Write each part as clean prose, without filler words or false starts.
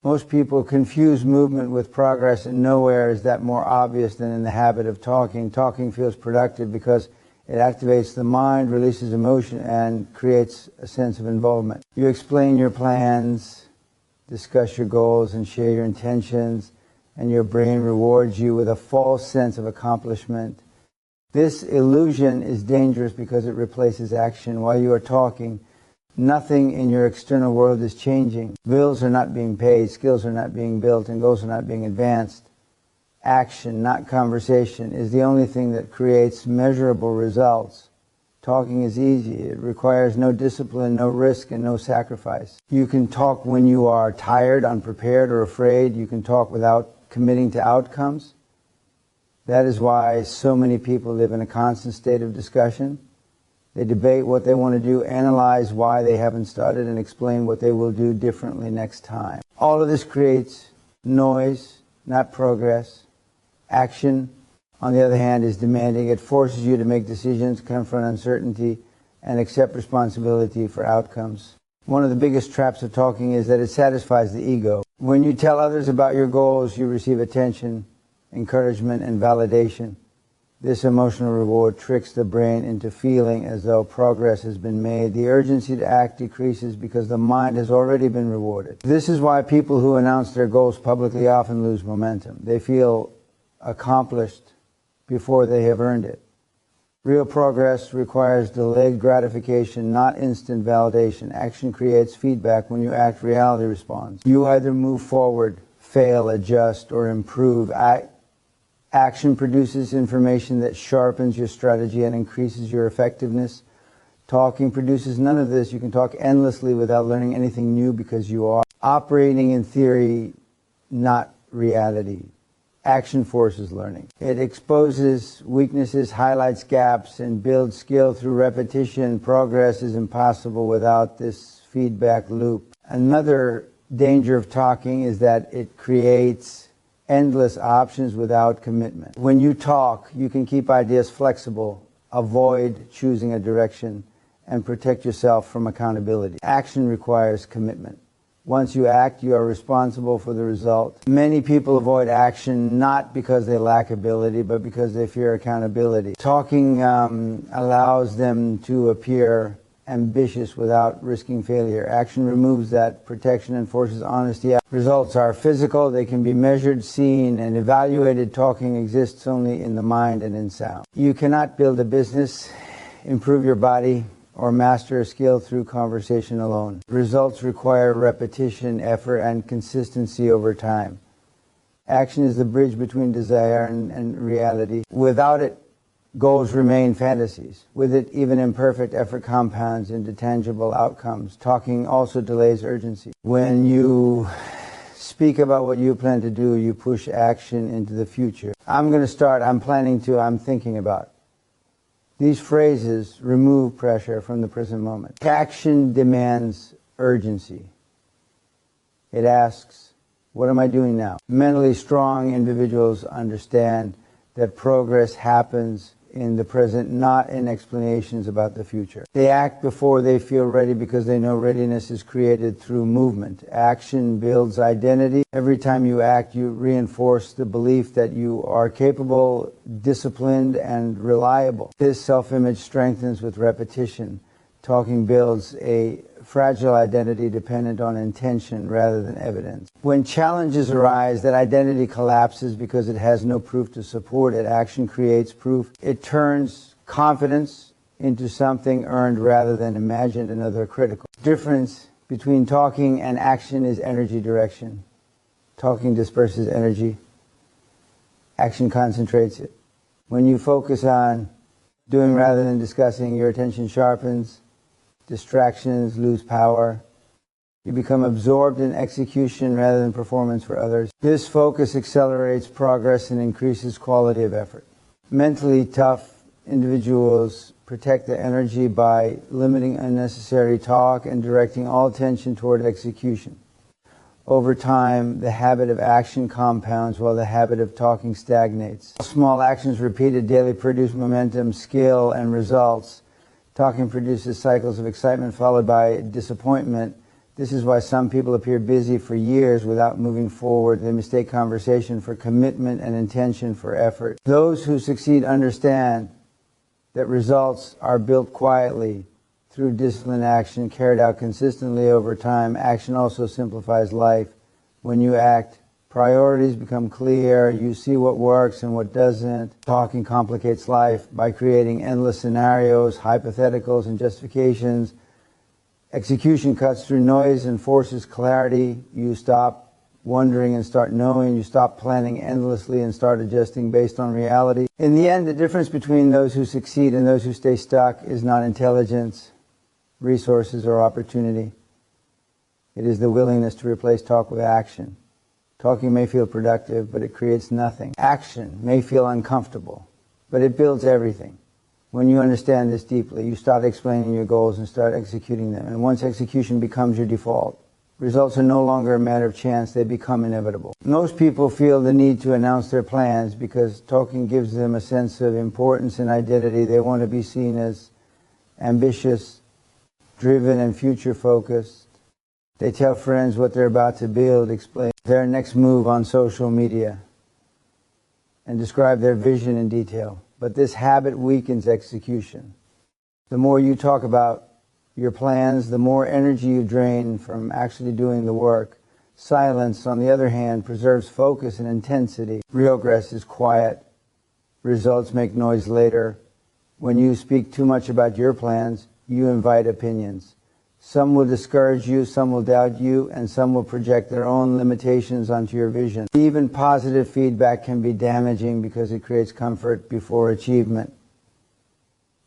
Most people confuse movement with progress, and nowhere is that more obvious than in the habit of talking. Talking feels productive because it activates the mind, releases emotion, and creates a sense of involvement. You explain your plans, discuss your goals, and share your intentions, and your brain rewards you with a false sense of accomplishment. This illusion is dangerous because it replaces action. While you are talking, nothing in your external world is changing. Bills are not being paid, skills are not being built, and goals are not being advanced. Action, not conversation, is the only thing that creates measurable results. Talking is easy. It requires no discipline, no risk, and no sacrifice. You can talk when you are tired, unprepared, or afraid. You can talk without committing to outcomes. That is why so many people live in a constant state of discussion. They debate what they want to do, analyze why they haven't started, and explain what they will do differently next time. All of this creates noise, not progress. Action, on the other hand, is demanding. It forces you to make decisions, confront uncertainty, and accept responsibility for outcomes. One of the biggest traps of talking is that it satisfies the ego. When you tell others about your goals, you receive attention, encouragement, and validation. This emotional reward tricks the brain into feeling as though progress has been made. The urgency to act decreases because the mind has already been rewarded. This is why people who announce their goals publicly often lose momentum. They feel accomplished before they have earned it. Real progress requires delayed gratification, not instant validation. Action creates feedback. When you act, reality responds. You either move forward, fail, adjust, or improve. Action produces information that sharpens your strategy and increases your effectiveness. Talking produces none of this. You can talk endlessly without learning anything new because you are operating in theory, not reality. Action forces learning. It exposes weaknesses, highlights gaps, and builds skill through repetition. Progress is impossible without this feedback loop. Another danger of talking is that it creates endless options without commitment. When you talk, you can keep ideas flexible, avoid choosing a direction, and protect yourself from accountability. Action requires commitment. Once you act, you are responsible for the result. Many people avoid action not because they lack ability, but because they fear accountability. Talking allows them to appear ambitious without risking failure. Action removes that protection and forces honesty. Results are physical. They can be measured, seen, and evaluated. Talking exists only in the mind and in sound. You cannot build a business, improve your body, or master a skill through conversation alone. Results require repetition, effort, and consistency over time. Action is the bridge between desire and reality. Without it, goals remain fantasies. With it, even imperfect effort compounds into tangible outcomes. Talking also delays urgency. When you speak about what you plan to do, you push action into the future. I'm going to start, I'm planning to, I'm thinking about. These phrases remove pressure from the present moment. Action demands urgency. It asks, what am I doing now? Mentally strong individuals understand that progress happens in the present, not in explanations about the future. They act before they feel ready because they know readiness is created through movement. Action builds identity. Every time you act, you reinforce the belief that you are capable, disciplined, and reliable. This self-image strengthens with repetition. Talking builds a fragile identity dependent on intention rather than evidence. When challenges arise, that identity collapses because it has no proof to support it. Action creates proof. It turns confidence into something earned rather than imagined. Another critical difference between talking and action is energy direction. Talking disperses energy. Action concentrates it. When you focus on doing rather than discussing, your attention sharpens. Distractions lose power. You become absorbed in execution rather than performance for others. This focus accelerates progress and increases quality of effort. Mentally tough individuals protect their energy by limiting unnecessary talk and directing all attention toward execution. Over time, the habit of action compounds while the habit of talking stagnates. Small actions repeated daily produce momentum, skill, and results. Talking produces cycles of excitement followed by disappointment. This is why some people appear busy for years without moving forward. They mistake conversation for commitment and intention for effort. Those who succeed understand that results are built quietly through disciplined action carried out consistently over time. Action also simplifies life. When you act, priorities become clear. You see what works and what doesn't. Talking complicates life by creating endless scenarios, hypotheticals, and justifications. Execution cuts through noise and forces clarity. You stop wondering and start knowing. You stop planning endlessly and start adjusting based on reality. In the end, the difference between those who succeed and those who stay stuck is not intelligence, resources, or opportunity. It is the willingness to replace talk with action. Talking may feel productive, but it creates nothing. Action may feel uncomfortable, but it builds everything. When you understand this deeply, you start explaining your goals and start executing them. And once execution becomes your default, results are no longer a matter of chance, they become inevitable. Most people feel the need to announce their plans because talking gives them a sense of importance and identity. They want to be seen as ambitious, driven, and future-focused. They tell friends what they're about to build, explain their next move on social media, and describe their vision in detail. But this habit weakens execution. The more you talk about your plans, the more energy you drain from actually doing the work. Silence, on the other hand, preserves focus and intensity. Progress is quiet. Results make noise later. When you speak too much about your plans, you invite opinions. Some will discourage you, some will doubt you, and some will project their own limitations onto your vision. Even positive feedback can be damaging because it creates comfort before achievement.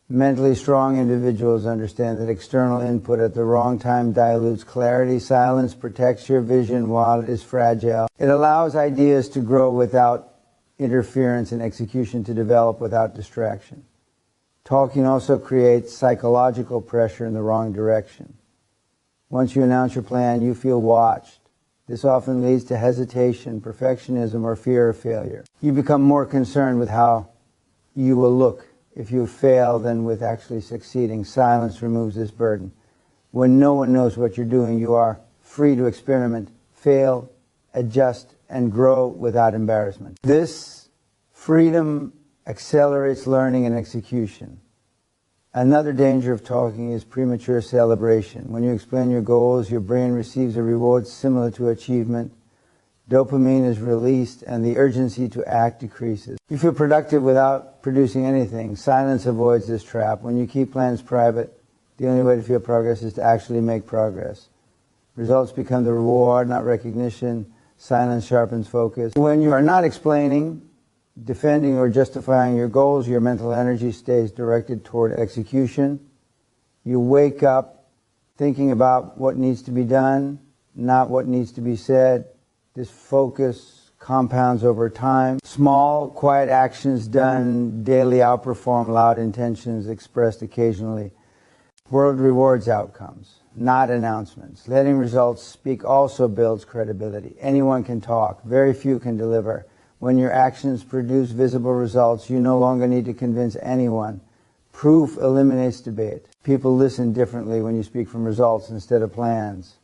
Mentally strong individuals understand that external input at the wrong time dilutes clarity. Silence protects your vision while it is fragile. It allows ideas to grow without interference and execution to develop without distraction. Talking also creates psychological pressure in the wrong direction. Once you announce your plan, you feel watched. This often leads to hesitation, perfectionism, or fear of failure. You become more concerned with how you will look if you fail than with actually succeeding. Silence removes this burden. When no one knows what you're doing, you are free to experiment, fail, adjust, and grow without embarrassment. This freedom accelerates learning and execution. Another danger of talking is premature celebration. When you explain your goals, your brain receives a reward similar to achievement. Dopamine is released and the urgency to act decreases. You feel productive without producing anything. Silence avoids this trap. When you keep plans private, the only way to feel progress is to actually make progress. Results become the reward, not recognition. Silence sharpens focus. When you are not explaining, defending, or justifying your goals, your mental energy stays directed toward execution. You wake up thinking about what needs to be done, not what needs to be said. This focus compounds over time. Small, quiet actions done daily outperform loud intentions expressed occasionally. World rewards outcomes, not announcements. Letting results speak also builds credibility. Anyone can talk. Very few can deliver. When your actions produce visible results, you no longer need to convince anyone. Proof eliminates debate. People listen differently when you speak from results instead of plans.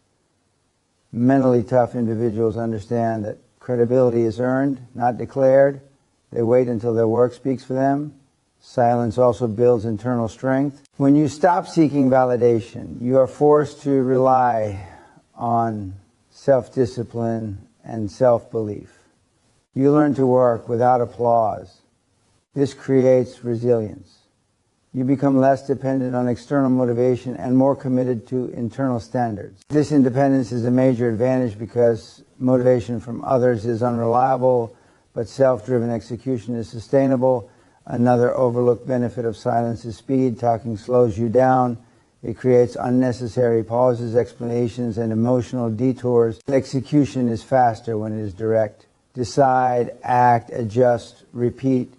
Mentally tough individuals understand that credibility is earned, not declared. They wait until their work speaks for them. Silence also builds internal strength. When you stop seeking validation, you are forced to rely on self-discipline and self-belief. You learn to work without applause. This creates resilience. You become less dependent on external motivation and more committed to internal standards. This independence is a major advantage because motivation from others is unreliable, but self-driven execution is sustainable. Another overlooked benefit of silence is speed. Talking slows you down. It creates unnecessary pauses, explanations, and emotional detours. Execution is faster when it is direct. Decide, act, adjust, repeat.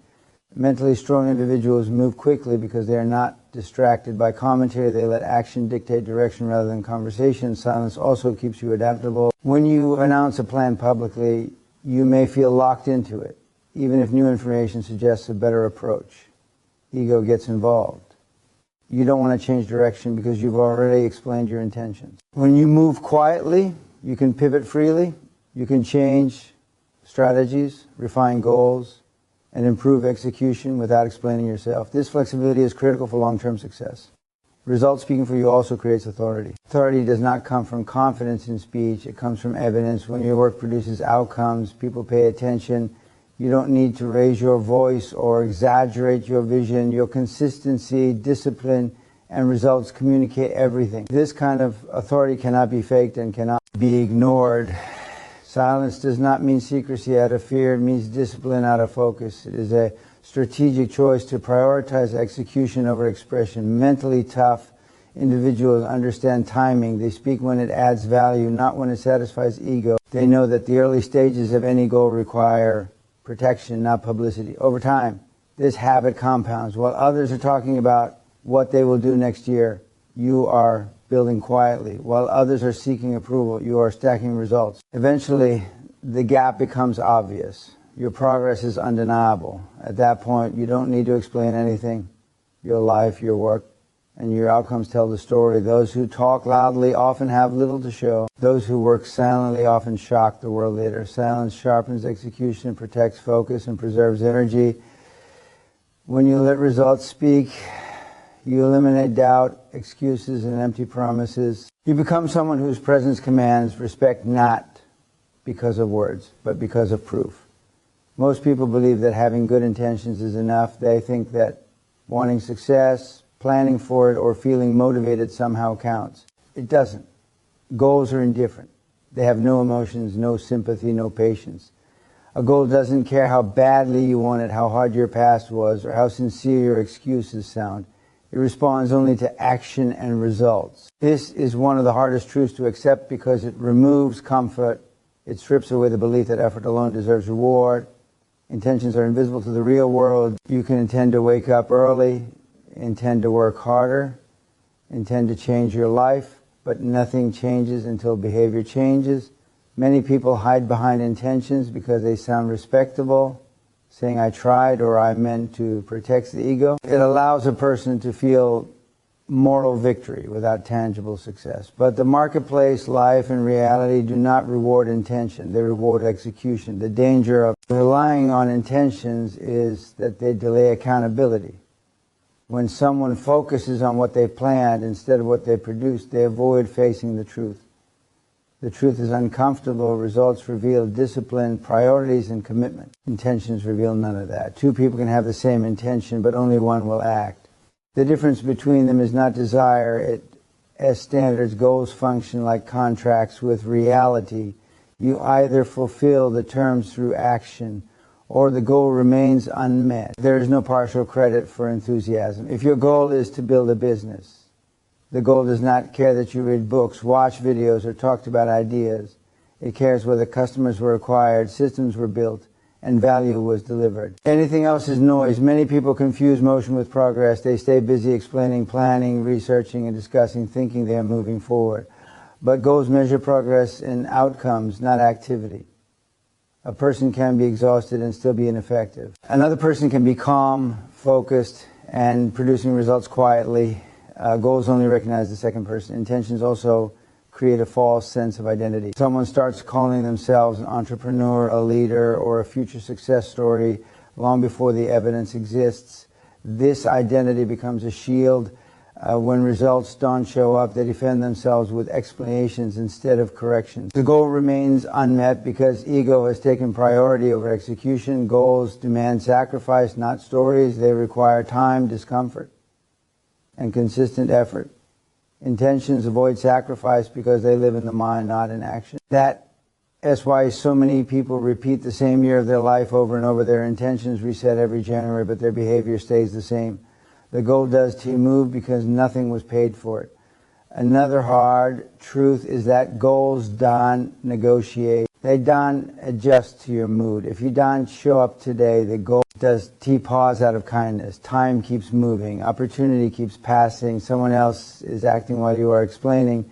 Mentally strong individuals move quickly because they are not distracted by commentary. They let action dictate direction rather than conversation. Silence also keeps you adaptable. When you announce a plan publicly, you may feel locked into it, even if new information suggests a better approach. Ego gets involved. You don't want to change direction because you've already explained your intentions. When you move quietly, you can pivot freely, you can change strategies, refine goals, and improve execution without explaining yourself. This flexibility is critical for long-term success. Results speaking for you also creates authority. Authority does not come from confidence in speech, it comes from evidence. When your work produces outcomes, people pay attention. You don't need to raise your voice or exaggerate your vision. Your consistency, discipline, and results communicate everything. This kind of authority cannot be faked and cannot be ignored. Silence does not mean secrecy out of fear. It means discipline out of focus. It is a strategic choice to prioritize execution over expression. Mentally tough individuals understand timing. They speak when it adds value, not when it satisfies ego. They know that the early stages of any goal require protection, not publicity. Over time, this habit compounds. While others are talking about what they will do next year, you are building quietly. While others are seeking approval, you are stacking results. Eventually, the gap becomes obvious. Your progress is undeniable. At that point, you don't need to explain anything. Your life, your work, and your outcomes tell the story. Those who talk loudly often have little to show. Those who work silently often shock the world later. Silence sharpens execution, protects focus, and preserves energy. When you let results speak, you eliminate doubt, excuses, and empty promises. You become someone whose presence commands respect not because of words, but because of proof. Most people believe that having good intentions is enough. They think that wanting success, planning for it, or feeling motivated somehow counts. It doesn't. Goals are indifferent. They have no emotions, no sympathy, no patience. A goal doesn't care how badly you want it, how hard your past was, or how sincere your excuses sound. It responds only to action and results. This is one of the hardest truths to accept because it removes comfort. It strips away the belief that effort alone deserves reward. Intentions are invisible to the real world. You can intend to wake up early, intend to work harder, intend to change your life, but nothing changes until behavior changes. Many people hide behind intentions because they sound respectable, saying I tried or I meant to protect the ego. It allows a person to feel moral victory without tangible success. But the marketplace, life, and reality do not reward intention. They reward execution. The danger of relying on intentions is that they delay accountability. When someone focuses on what they planned instead of what they produced, they avoid facing the truth. The truth is uncomfortable. Results reveal discipline, priorities, and commitment. Intentions reveal none of that. Two people can have the same intention, but only one will act. The difference between them is not desire. As standards, goals function like contracts with reality. You either fulfill the terms through action, or the goal remains unmet. There is no partial credit for enthusiasm. If your goal is to build a business, the goal does not care that you read books, watch videos, or talked about ideas. It cares whether customers were acquired, systems were built, and value was delivered. Anything else is noise. Many people confuse motion with progress. They stay busy explaining, planning, researching, and discussing, thinking they are moving forward. But goals measure progress in outcomes, not activity. A person can be exhausted and still be ineffective. Another person can be calm, focused, and producing results quietly. Goals only recognize the second person. Intentions also create a false sense of identity. Someone starts calling themselves an entrepreneur, a leader, or a future success story long before the evidence exists. This identity becomes a shield. When results don't show up, they defend themselves with explanations instead of corrections. The goal remains unmet because ego has taken priority over execution. Goals demand sacrifice, not stories. They require time, discomfort, and consistent effort. Intentions avoid sacrifice because they live in the mind, not in action. That's why so many people repeat the same year of their life over and over. Their intentions reset every January, but their behavior stays the same. The goal does to move because nothing was paid for it. Another hard truth is that goals don't negotiate. They don't adjust to your mood. If you don't show up today, the goal does pause out of kindness. Time keeps moving. Opportunity keeps passing. Someone else is acting while you are explaining.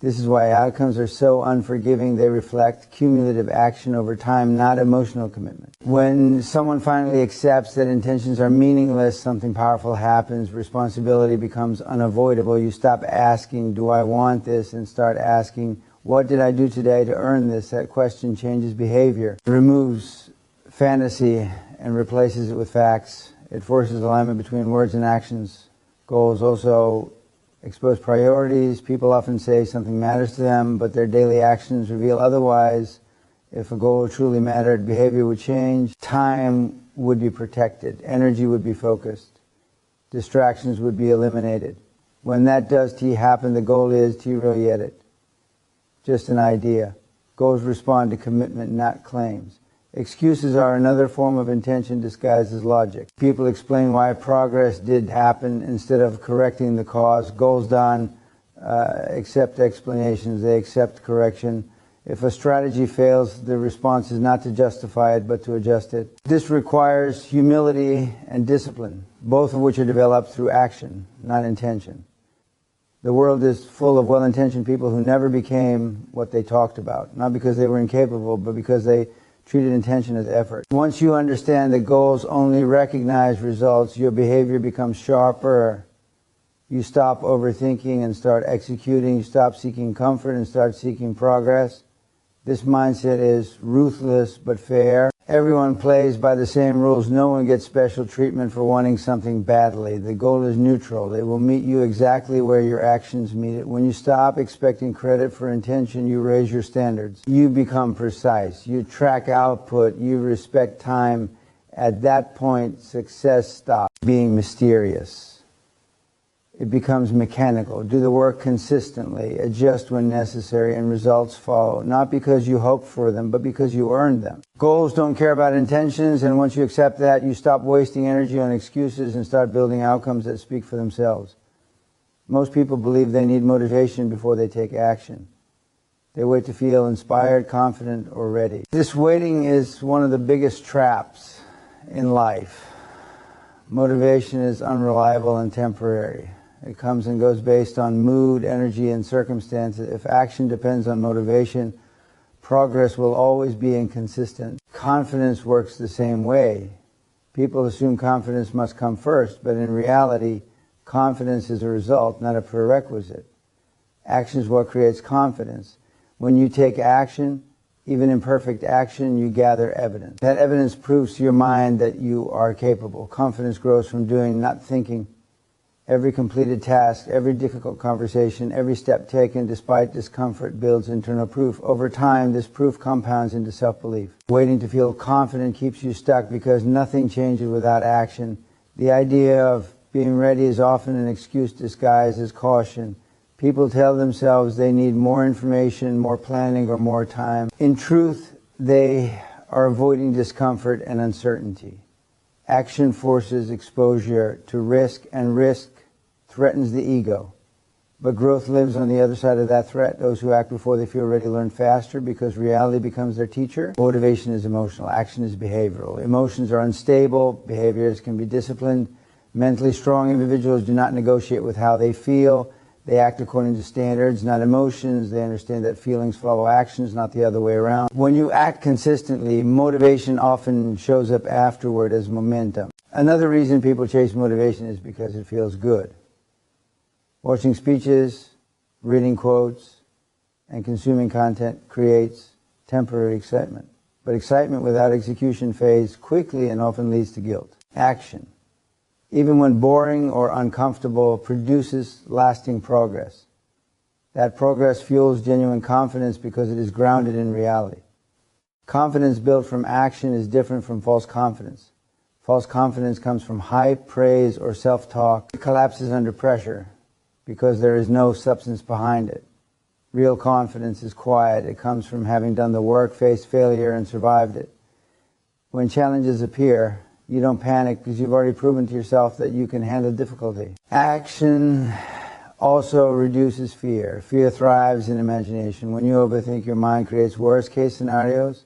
This is why outcomes are so unforgiving. They reflect cumulative action over time, not emotional commitment. When someone finally accepts that intentions are meaningless, something powerful happens. Responsibility becomes unavoidable. You stop asking, do I want this? And start asking, what did I do today to earn this? That question changes behavior. It removes fantasy and replaces it with facts. It forces alignment between words and actions. Goals also expose priorities. People often say something matters to them, but their daily actions reveal otherwise. If a goal truly mattered, behavior would change. Time would be protected. Energy would be focused. Distractions would be eliminated. When that does happen, the goal is it. Just an idea. Goals respond to commitment, not claims. Excuses are another form of intention disguised as logic. People explain why progress did happen instead of correcting the cause. Goals don't accept explanations, they accept correction. If a strategy fails, the response is not to justify it, but to adjust it. This requires humility and discipline, both of which are developed through action, not intention. The world is full of well-intentioned people who never became what they talked about, not because they were incapable, but because they treated intention as effort. Once you understand that goals only recognize results, your behavior becomes sharper. You stop overthinking and start executing. You stop seeking comfort and start seeking progress. This mindset is ruthless but fair. Everyone plays by the same rules. No one gets special treatment for wanting something badly. The goal is neutral. It will meet you exactly where your actions meet it. When you stop expecting credit for intention, you raise your standards. You become precise. You track output. You respect time. At that point, success stops being mysterious. It becomes mechanical. Do the work consistently, adjust when necessary, and results follow. Not because you hoped for them, but because you earned them. Goals don't care about intentions, and once you accept that, you stop wasting energy on excuses and start building outcomes that speak for themselves. Most people believe they need motivation before they take action. They wait to feel inspired, confident, or ready. This waiting is one of the biggest traps in life. Motivation is unreliable and temporary. It comes and goes based on mood, energy, and circumstances. If action depends on motivation, progress will always be inconsistent. Confidence works the same way. People assume confidence must come first, but in reality, confidence is a result, not a prerequisite. Action is what creates confidence. When you take action, even imperfect action, you gather evidence. That evidence proves to your mind that you are capable. Confidence grows from doing, not thinking. Every completed task, every difficult conversation, every step taken despite discomfort builds internal proof. Over time, this proof compounds into self-belief. Waiting to feel confident keeps you stuck because nothing changes without action. The idea of being ready is often an excuse disguised as caution. People tell themselves they need more information, more planning, or more time. In truth, they are avoiding discomfort and uncertainty. Action forces exposure to risk, and risk threatens the ego. But growth lives on the other side of that threat. Those who act before they feel ready learn faster because reality becomes their teacher. Motivation is emotional. Action is behavioral. Emotions are unstable. Behaviors can be disciplined. Mentally strong individuals do not negotiate with how they feel. They act according to standards, not emotions. They understand that feelings follow actions, not the other way around. When you act consistently, motivation often shows up afterward as momentum. Another reason people chase motivation is because it feels good. Watching speeches, reading quotes, and consuming content creates temporary excitement. But excitement without execution fades quickly and often leads to guilt. Action, even when boring or uncomfortable, produces lasting progress. That progress fuels genuine confidence because it is grounded in reality. Confidence built from action is different from false confidence. False confidence comes from hype, praise, or self-talk. It collapses under pressure because there is no substance behind it. Real confidence is quiet. It comes from having done the work, faced failure, and survived it. When challenges appear, you don't panic because you've already proven to yourself that you can handle difficulty. Action also reduces fear. Fear thrives in imagination. When you overthink, your mind creates worst-case scenarios.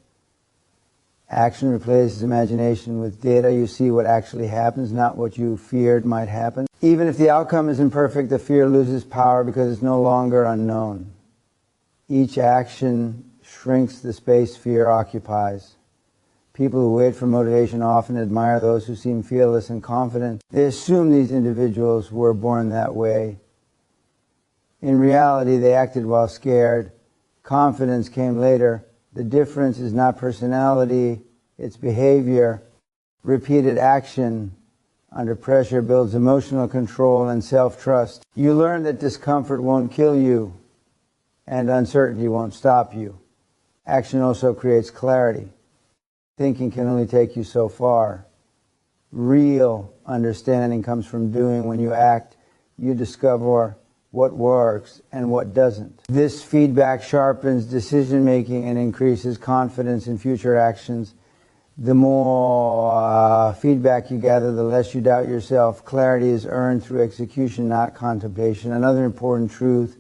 Action replaces imagination with data. You see what actually happens, not what you feared might happen. Even if the outcome is imperfect, the fear loses power because it's no longer unknown. Each action shrinks the space fear occupies. People who wait for motivation often admire those who seem fearless and confident. They assume these individuals were born that way. In reality, they acted while scared. Confidence came later. The difference is not personality, it's behavior. Repeated action under pressure builds emotional control and self-trust. You learn that discomfort won't kill you and uncertainty won't stop you. Action also creates clarity. Thinking can only take you so far. Real understanding comes from doing. When you act, you discover what works and what doesn't. This feedback sharpens decision-making and increases confidence in future actions. The more feedback you gather, the less you doubt yourself. Clarity is earned through execution, not contemplation. Another important truth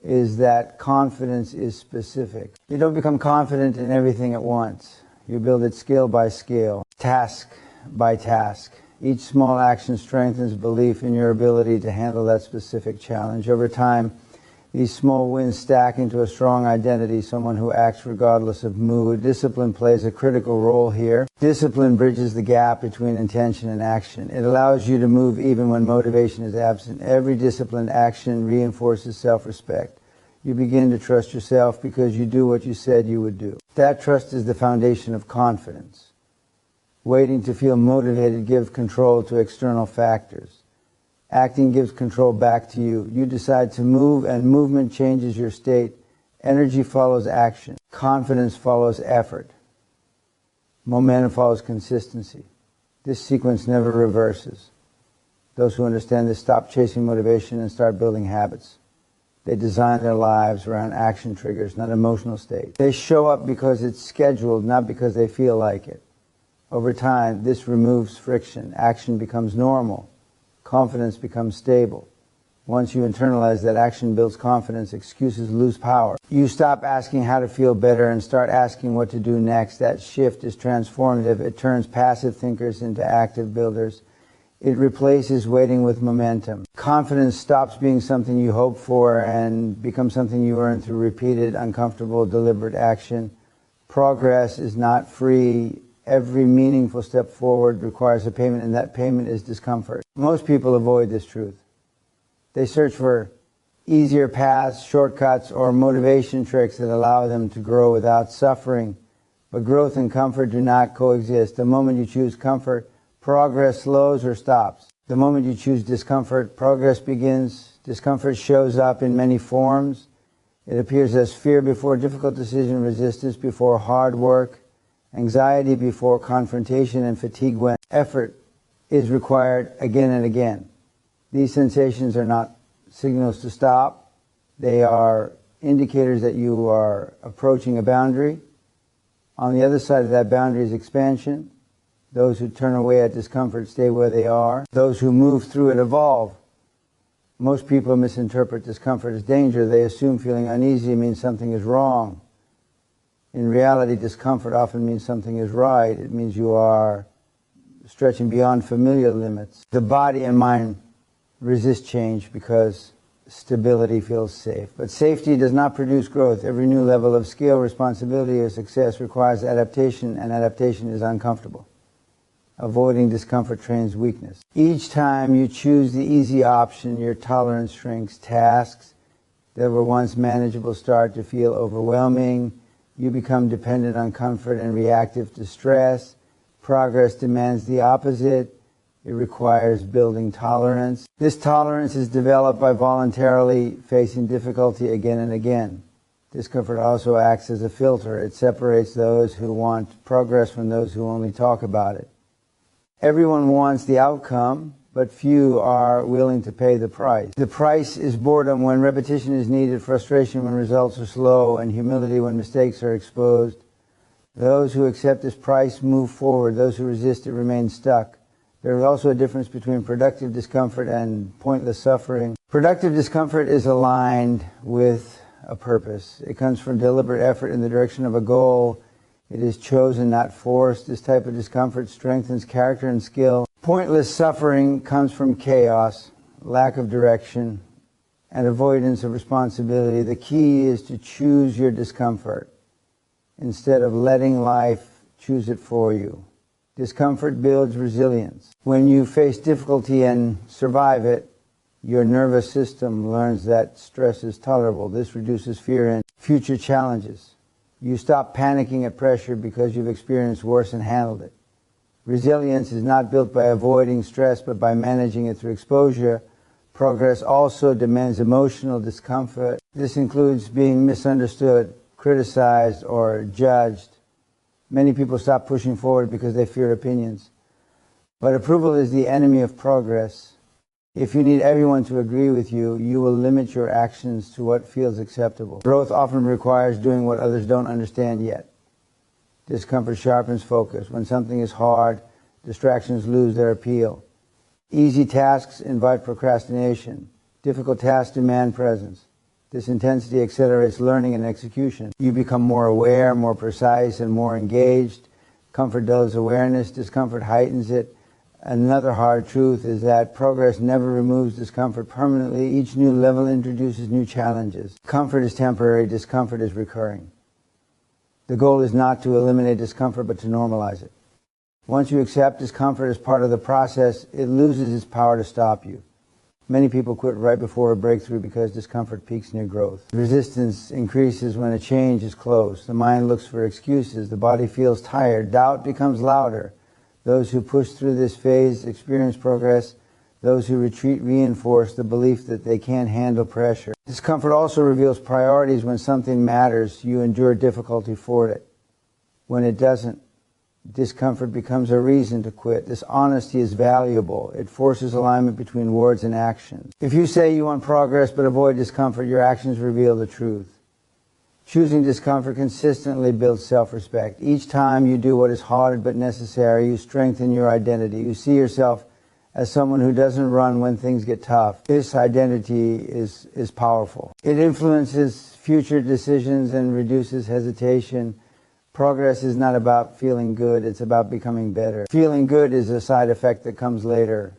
is that confidence is specific. You don't become confident in everything at once. You build it scale by scale, task by task. Each small action strengthens belief in your ability to handle that specific challenge. Over time, these small wins stack into a strong identity, someone who acts regardless of mood. Discipline plays a critical role here. Discipline bridges the gap between intention and action. It allows you to move even when motivation is absent. Every disciplined action reinforces self-respect. You begin to trust yourself because you do what you said you would do. That trust is the foundation of confidence. Waiting to feel motivated gives control to external factors. Acting gives control back to you. You decide to move, and movement changes your state. Energy follows action. Confidence follows effort. Momentum follows consistency. This sequence never reverses. Those who understand this stop chasing motivation and start building habits. They design their lives around action triggers, not emotional states. They show up because it's scheduled, not because they feel like it. Over time, this removes friction. Action becomes normal. Confidence becomes stable. Once you internalize that action builds confidence, excuses lose power. You stop asking how to feel better and start asking what to do next. That shift is transformative. It turns passive thinkers into active builders. It replaces waiting with momentum. Confidence stops being something you hope for and becomes something you earn through repeated, uncomfortable, deliberate action. Progress is not free. Every meaningful step forward requires a payment, and that payment is discomfort. Most people avoid this truth. They search for easier paths, shortcuts, or motivation tricks that allow them to grow without suffering. But growth and comfort do not coexist. The moment you choose comfort, progress slows or stops. The moment you choose discomfort, progress begins. Discomfort shows up in many forms. It appears as fear before difficult decision, resistance before hard work, anxiety before confrontation, and fatigue when effort is required again and again. These sensations are not signals to stop. They are indicators that you are approaching a boundary. On the other side of that boundary is expansion. Those who turn away at discomfort stay where they are. Those who move through it evolve. Most people misinterpret discomfort as danger. They assume feeling uneasy means something is wrong. In reality, discomfort often means something is right. It means you are stretching beyond familiar limits. The body and mind resist change because stability feels safe. But safety does not produce growth. Every new level of skill, responsibility, or success requires adaptation, and adaptation is uncomfortable. Avoiding discomfort trains weakness. Each time you choose the easy option, your tolerance shrinks. Tasks that were once manageable start to feel overwhelming. You become dependent on comfort and reactive to stress. Progress demands the opposite. It requires building tolerance. This tolerance is developed by voluntarily facing difficulty again and again. Discomfort also acts as a filter. It separates those who want progress from those who only talk about it. Everyone wants the outcome, but few are willing to pay the price. The price is boredom when repetition is needed, frustration when results are slow, and humility when mistakes are exposed. Those who accept this price move forward. Those who resist it remain stuck. There is also a difference between productive discomfort and pointless suffering. Productive discomfort is aligned with a purpose. It comes from deliberate effort in the direction of a goal. It is chosen, not forced. This type of discomfort strengthens character and skill. Pointless suffering comes from chaos, lack of direction, and avoidance of responsibility. The key is to choose your discomfort instead of letting life choose it for you. Discomfort builds resilience. When you face difficulty and survive it, your nervous system learns that stress is tolerable. This reduces fear and future challenges. You stop panicking at pressure because you've experienced worse and handled it. Resilience is not built by avoiding stress, but by managing it through exposure. Progress also demands emotional discomfort. This includes being misunderstood, criticized, or judged. Many people stop pushing forward because they fear opinions. But approval is the enemy of progress. If you need everyone to agree with you, you will limit your actions to what feels acceptable. Growth often requires doing what others don't understand yet. Discomfort sharpens focus. When something is hard, distractions lose their appeal. Easy tasks invite procrastination. Difficult tasks demand presence. This intensity accelerates learning and execution. You become more aware, more precise, and more engaged. Comfort dulls awareness. Discomfort heightens it. Another hard truth is that progress never removes discomfort permanently. Each new level introduces new challenges. Comfort is temporary. Discomfort is recurring. The goal is not to eliminate discomfort, but to normalize it. Once you accept discomfort as part of the process, it loses its power to stop you. Many people quit right before a breakthrough because discomfort peaks near growth. Resistance increases when a change is close. The mind looks for excuses. The body feels tired. Doubt becomes louder. Those who push through this phase experience progress. Those who retreat reinforce the belief that they can't handle pressure. Discomfort also reveals priorities. When something matters, you endure difficulty for it. When it doesn't, discomfort becomes a reason to quit. This honesty is valuable. It forces alignment between words and actions. If you say you want progress but avoid discomfort, your actions reveal the truth. Choosing discomfort consistently builds self-respect. Each time you do what is hard but necessary, you strengthen your identity. You see yourself as someone who doesn't run when things get tough. This identity is powerful. It influences future decisions and reduces hesitation. Progress is not about feeling good, it's about becoming better. Feeling good is a side effect that comes later.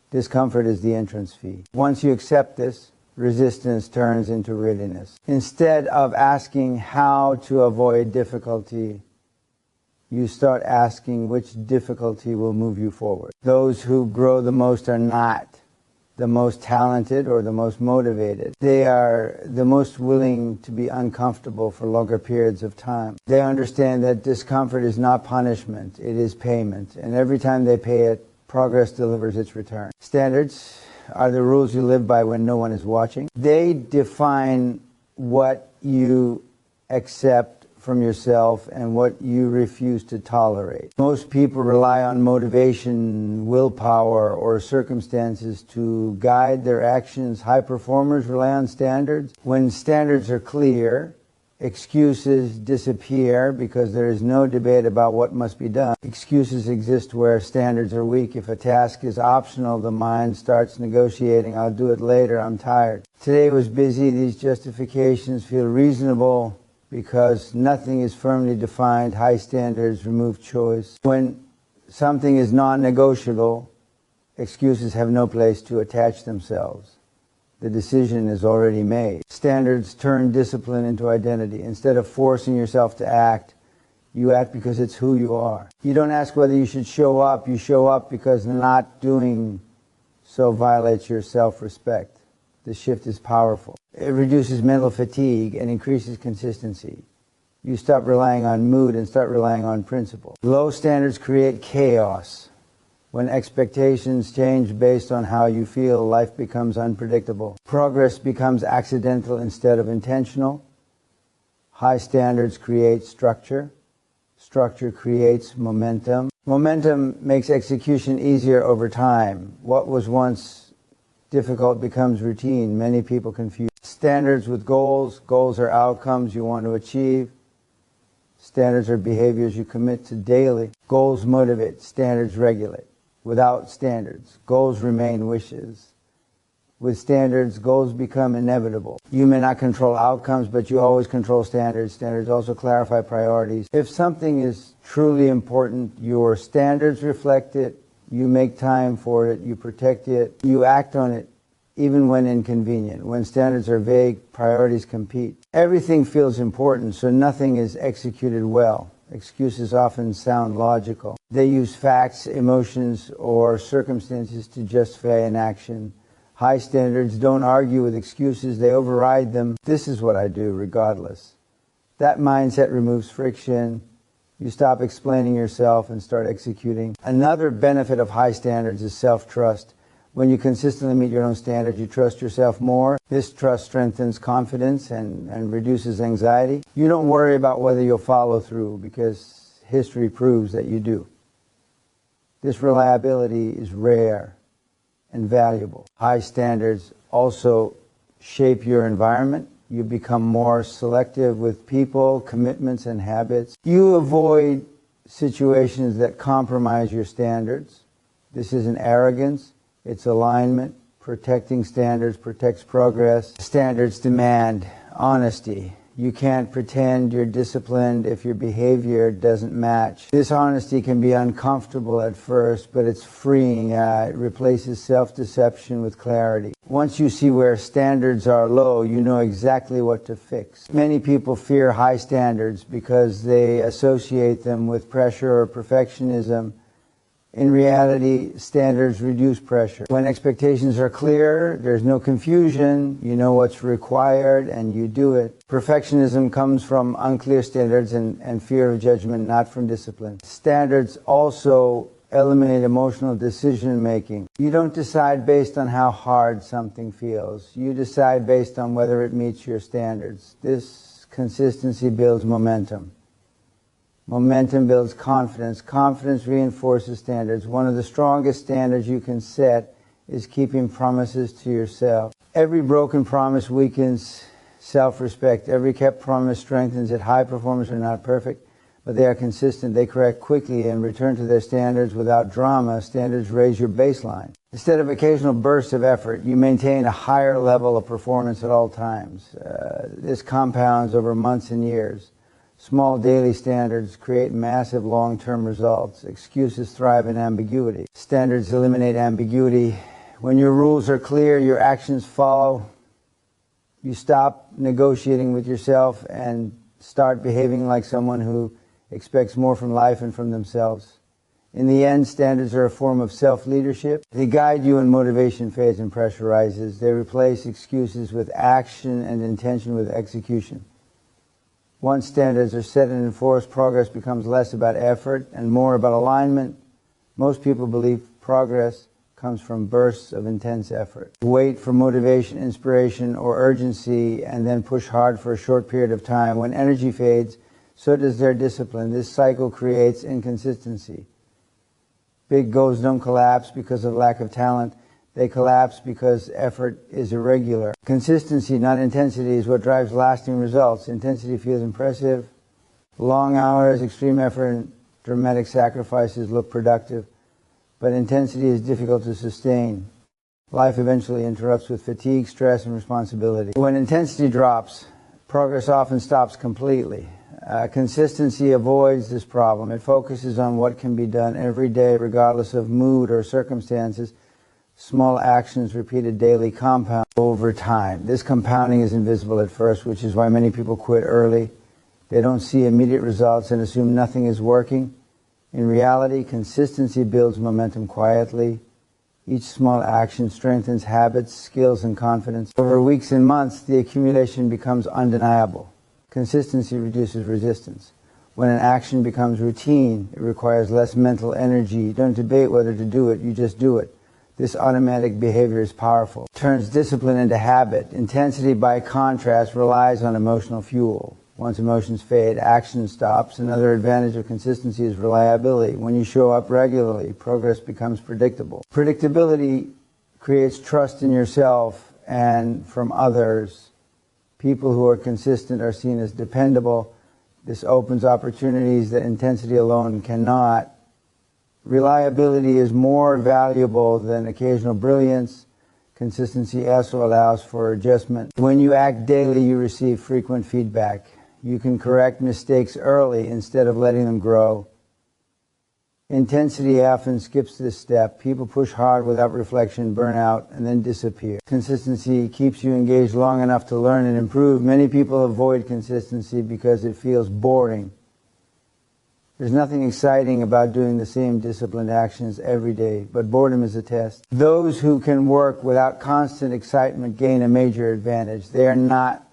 Discomfort is the entrance fee. Once you accept this, resistance turns into readiness. Instead of asking how to avoid difficulty, you start asking which difficulty will move you forward. Those who grow the most are not the most talented or the most motivated. They are the most willing to be uncomfortable for longer periods of time. They understand that discomfort is not punishment, it is payment. And every time they pay it, progress delivers its return. Standards are the rules you live by when no one is watching. They define what you accept from yourself and what you refuse to tolerate. Most people rely on motivation, willpower, or circumstances to guide their actions. High performers rely on standards. When standards are clear, excuses disappear because there is no debate about what must be done. Excuses exist where standards are weak. If a task is optional, the mind starts negotiating. I'll do it later, I'm tired. Today was busy. These justifications feel reasonable because nothing is firmly defined. High standards remove choice. When something is non-negotiable, excuses have no place to attach themselves. The decision is already made. Standards turn discipline into identity. Instead of forcing yourself to act, you act because it's who you are. You don't ask whether you should show up. You show up because not doing so violates your self-respect. The shift is powerful. It reduces mental fatigue and increases consistency. You stop relying on mood and start relying on principle. Low standards create chaos. When expectations change based on how you feel, life becomes unpredictable. Progress becomes accidental instead of intentional. High standards create structure. Structure creates momentum. Momentum makes execution easier over time. What was once difficult becomes routine. Many people confuse standards with goals. Goals are outcomes you want to achieve. Standards are behaviors you commit to daily. Goals motivate. Standards regulate. Without standards, goals remain wishes. With standards, goals become inevitable. You may not control outcomes, but you always control standards. Standards also clarify priorities. If something is truly important, your standards reflect it. You make time for it. You protect it. You act on it. even when inconvenient. When standards are vague, priorities compete. Everything feels important, so nothing is executed well. Excuses often sound logical. They use facts, emotions, or circumstances to justify an action. High standards don't argue with excuses, they override them. This is what I do, regardless. That mindset removes friction. You stop explaining yourself and start executing. Another benefit of high standards is self-trust. When you consistently meet your own standards, you trust yourself more. This trust strengthens confidence and reduces anxiety. You don't worry about whether you'll follow through because history proves that you do. This reliability is rare and valuable. High standards also shape your environment. You become more selective with people, commitments, and habits. You avoid situations that compromise your standards. This isn't arrogance. It's alignment. Protecting standards protects progress. Standards demand honesty. You can't pretend you're disciplined if your behavior doesn't match. This honesty can be uncomfortable at first, but it's freeing. It replaces self-deception with clarity. Once you see where standards are low, you know exactly what to fix. Many people fear high standards because they associate them with pressure or perfectionism. In reality, standards reduce pressure. When expectations are clear, there's no confusion, you know what's required, and you do it. Perfectionism comes from unclear standards and fear of judgment, not from discipline. Standards also eliminate emotional decision-making. You don't decide based on how hard something feels. You decide based on whether it meets your standards. This consistency builds momentum. Momentum builds confidence. Confidence reinforces standards. One of the strongest standards you can set is keeping promises to yourself. Every broken promise weakens self-respect. Every kept promise strengthens it. High performers are not perfect, but they are consistent. They correct quickly and return to their standards without drama. Standards raise your baseline. Instead of occasional bursts of effort, you maintain a higher level of performance at all times. This compounds over months and years. Small daily standards create massive long-term results. Excuses thrive in ambiguity. Standards eliminate ambiguity. When your rules are clear, your actions follow. You stop negotiating with yourself and start behaving like someone who expects more from life and from themselves. In the end, standards are a form of self-leadership. They guide you when motivation fades and pressure rises. They replace excuses with action and intention with execution. Once standards are set and enforced, progress becomes less about effort and more about alignment. Most people believe progress comes from bursts of intense effort. Wait for motivation, inspiration, or urgency, and then push hard for a short period of time. When energy fades, so does their discipline. This cycle creates inconsistency. Big goals don't collapse because of lack of talent. They collapse because effort is irregular. Consistency, not intensity, is what drives lasting results. Intensity feels impressive. Long hours, extreme effort, and dramatic sacrifices look productive. But intensity is difficult to sustain. Life eventually interrupts with fatigue, stress, and responsibility. When intensity drops, progress often stops completely. Consistency avoids this problem. It focuses on what can be done every day, regardless of mood or circumstances. Small actions repeated daily compound over time. This compounding is invisible at first, which is why many people quit early. They don't see immediate results and assume nothing is working. In reality, consistency builds momentum quietly. Each small action strengthens habits, skills, and confidence. Over weeks and months, the accumulation becomes undeniable. Consistency reduces resistance. When an action becomes routine, it requires less mental energy. You don't debate whether to do it, you just do it. This automatic behavior is powerful. It turns discipline into habit. Intensity, by contrast, relies on emotional fuel. Once emotions fade, action stops. Another advantage of consistency is reliability. When you show up regularly, progress becomes predictable. Predictability creates trust in yourself and from others. People who are consistent are seen as dependable. This opens opportunities that intensity alone cannot. Reliability is more valuable than occasional brilliance. Consistency also allows for adjustment. When you act daily, you receive frequent feedback. You can correct mistakes early instead of letting them grow. Intensity often skips this step. People push hard without reflection, burn out, and then disappear. Consistency keeps you engaged long enough to learn and improve. Many people avoid consistency because it feels boring. There's nothing exciting about doing the same disciplined actions every day, but boredom is a test. Those who can work without constant excitement gain a major advantage. They are not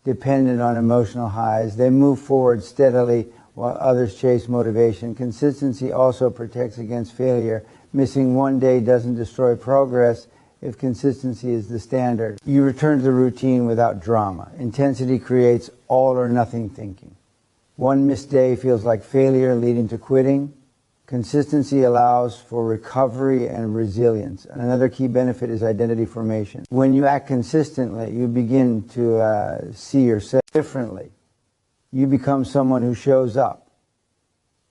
dependent on emotional highs. They move forward steadily while others chase motivation. Consistency also protects against failure. Missing one day doesn't destroy progress if consistency is the standard. You return to the routine without drama. Intensity creates all or nothing thinking. One missed day feels like failure, leading to quitting. Consistency allows for recovery and resilience. And another key benefit is identity formation. When you act consistently, you begin to see yourself differently. You become someone who shows up.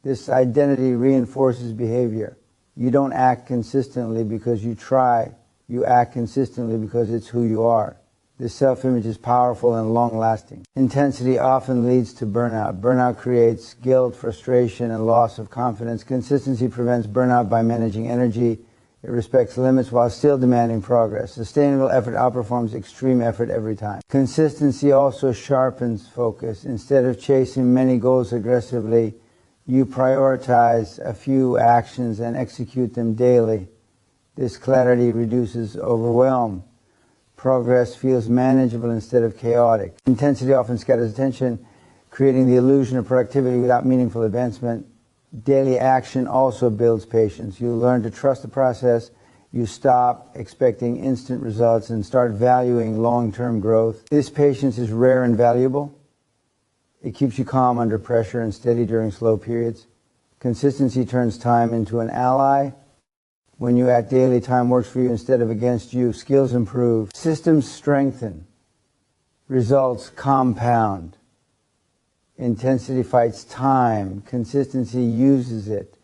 This identity reinforces behavior. You don't act consistently because you try. You act consistently because it's who you are. This self-image is powerful and long-lasting. Intensity often leads to burnout. Burnout creates guilt, frustration, and loss of confidence. Consistency prevents burnout by managing energy. It respects limits while still demanding progress. Sustainable effort outperforms extreme effort every time. Consistency also sharpens focus. Instead of chasing many goals aggressively, you prioritize a few actions and execute them daily. This clarity reduces overwhelm. Progress feels manageable instead of chaotic. Intensity often scatters attention, creating the illusion of productivity without meaningful advancement. Daily action also builds patience. You learn to trust the process. You stop expecting instant results and start valuing long-term growth. This patience is rare and valuable. It keeps you calm under pressure and steady during slow periods. Consistency turns time into an ally. When you act daily, time works for you instead of against you. Skills improve. Systems strengthen. Results compound. Intensity fights time. Consistency uses it.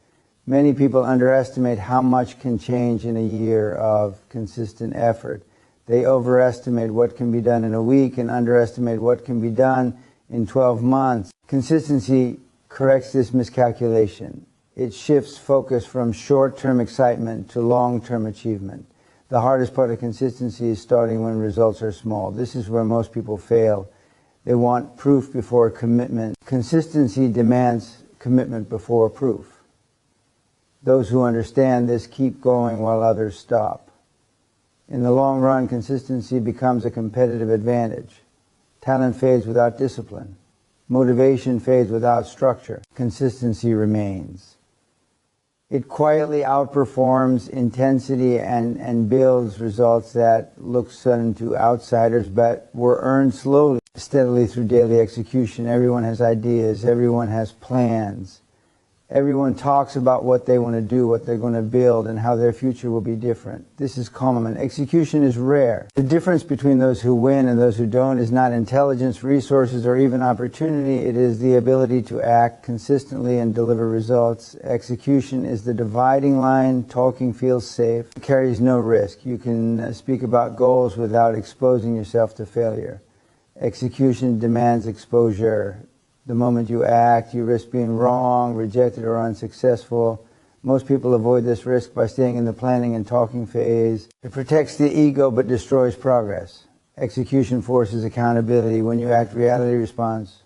Many people underestimate how much can change in a year of consistent effort. They overestimate what can be done in a week and underestimate what can be done in 12 months. Consistency corrects this miscalculation. It shifts focus from short-term excitement to long-term achievement. The hardest part of consistency is starting when results are small. This is where most people fail. They want proof before commitment. Consistency demands commitment before proof. Those who understand this keep going while others stop. In the long run, consistency becomes a competitive advantage. Talent fades without discipline. Motivation fades without structure. Consistency remains. It quietly outperforms intensity and builds results that look sudden to outsiders but were earned slowly, steadily through daily execution. Everyone has ideas. Everyone has plans. Everyone talks about what they want to do, what they're going to build, and how their future will be different. This is common. Execution is rare. The difference between those who win and those who don't is not intelligence, resources, or even opportunity. It is the ability to act consistently and deliver results. Execution is the dividing line. Talking feels safe. It carries no risk. You can speak about goals without exposing yourself to failure. Execution demands exposure. The moment you act, you risk being wrong, rejected, or unsuccessful. Most people avoid this risk by staying in the planning and talking phase. It protects the ego but destroys progress. Execution forces accountability. When you act, reality responds.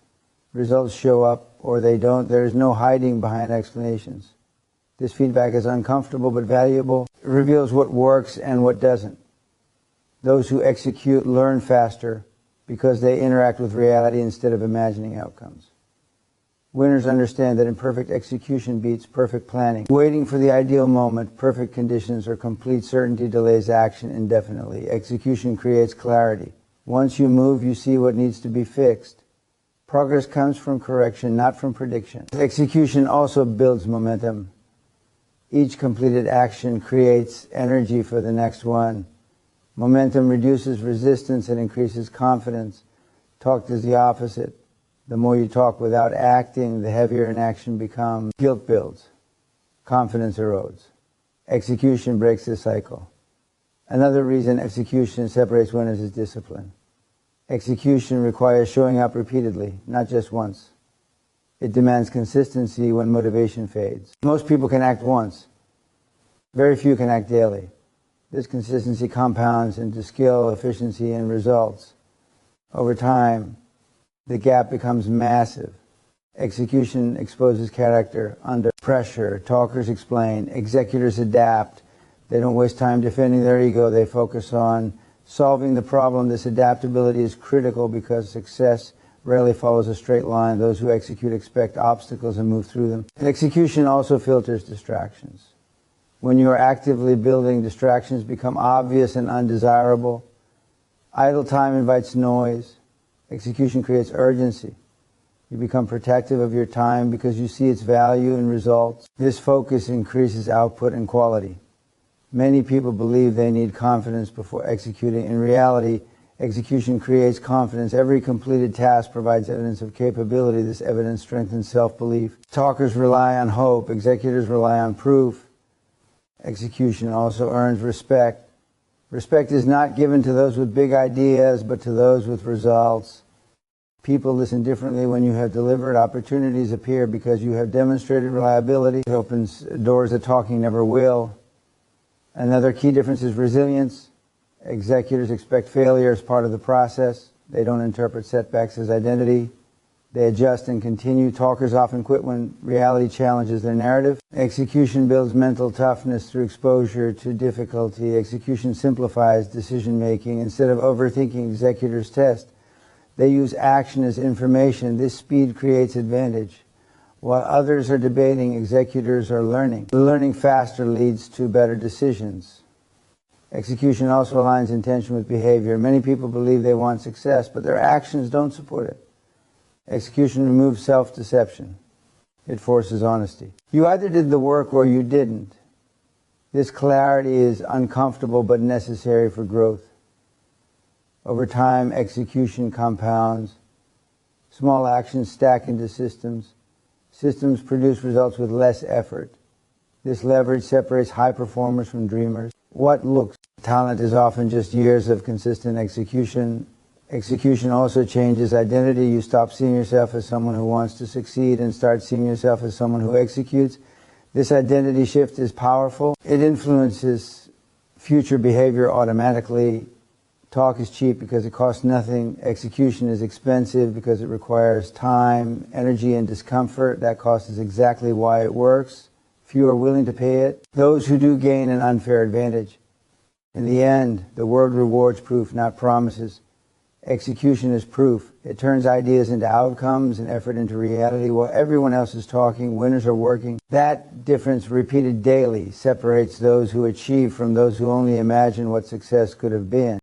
Results show up or they don't. There is no hiding behind explanations. This feedback is uncomfortable but valuable. It reveals what works and what doesn't. Those who execute learn faster because they interact with reality instead of imagining outcomes. Winners understand that imperfect execution beats perfect planning. Waiting for the ideal moment, perfect conditions, or complete certainty delays action indefinitely. Execution creates clarity. Once you move, you see what needs to be fixed. Progress comes from correction, not from prediction. Execution also builds momentum. Each completed action creates energy for the next one. Momentum reduces resistance and increases confidence. Talk does the opposite. The more you talk without acting, the heavier inaction becomes. Guilt builds. Confidence erodes. Execution breaks the cycle. Another reason execution separates winners is discipline. Execution requires showing up repeatedly, not just once. It demands consistency when motivation fades. Most people can act once. Very few can act daily. This consistency compounds into skill, efficiency, and results. Over time, the gap becomes massive. Execution exposes character under pressure. Talkers explain. Executors adapt. They don't waste time defending their ego. They focus on solving the problem. This adaptability is critical because success rarely follows a straight line. Those who execute expect obstacles and move through them. And execution also filters distractions. When you are actively building, distractions become obvious and undesirable. Idle time invites noise. Execution creates urgency. You become protective of your time because you see its value and results. This focus increases output and quality. Many people believe they need confidence before executing. In reality, execution creates confidence. Every completed task provides evidence of capability. This evidence strengthens self-belief. Talkers rely on hope. Executors rely on proof. Execution also earns respect. Respect is not given to those with big ideas, but to those with results. People listen differently when you have delivered. Opportunities appear because you have demonstrated reliability. It opens doors that talking never will. Another key difference is resilience. Executors expect failure as part of the process. They don't interpret setbacks as identity. They adjust and continue. Talkers often quit when reality challenges their narrative. Execution builds mental toughness through exposure to difficulty. Execution simplifies decision-making. Instead of overthinking, executors test. They use action as information. This speed creates advantage. While others are debating, executors are learning. Learning faster leads to better decisions. Execution also aligns intention with behavior. Many people believe they want success, but their actions don't support it. Execution removes self-deception. It forces honesty. You either did the work or you didn't. This clarity is uncomfortable but necessary for growth. Over time, execution compounds. Small actions stack into systems. Systems produce results with less effort. This leverage separates high performers from dreamers. What looks talent is often just years of consistent execution. Execution also changes identity. You stop seeing yourself as someone who wants to succeed and start seeing yourself as someone who executes. This identity shift is powerful. It influences future behavior automatically. Talk is cheap because it costs nothing. Execution is expensive because it requires time, energy, and discomfort. That cost is exactly why it works. Few are willing to pay it. Those who do gain an unfair advantage. In the end, the world rewards proof, not promises. Execution is proof. It turns ideas into outcomes and effort into reality. While everyone else is talking, winners are working. That difference, repeated daily, separates those who achieve from those who only imagine what success could have been.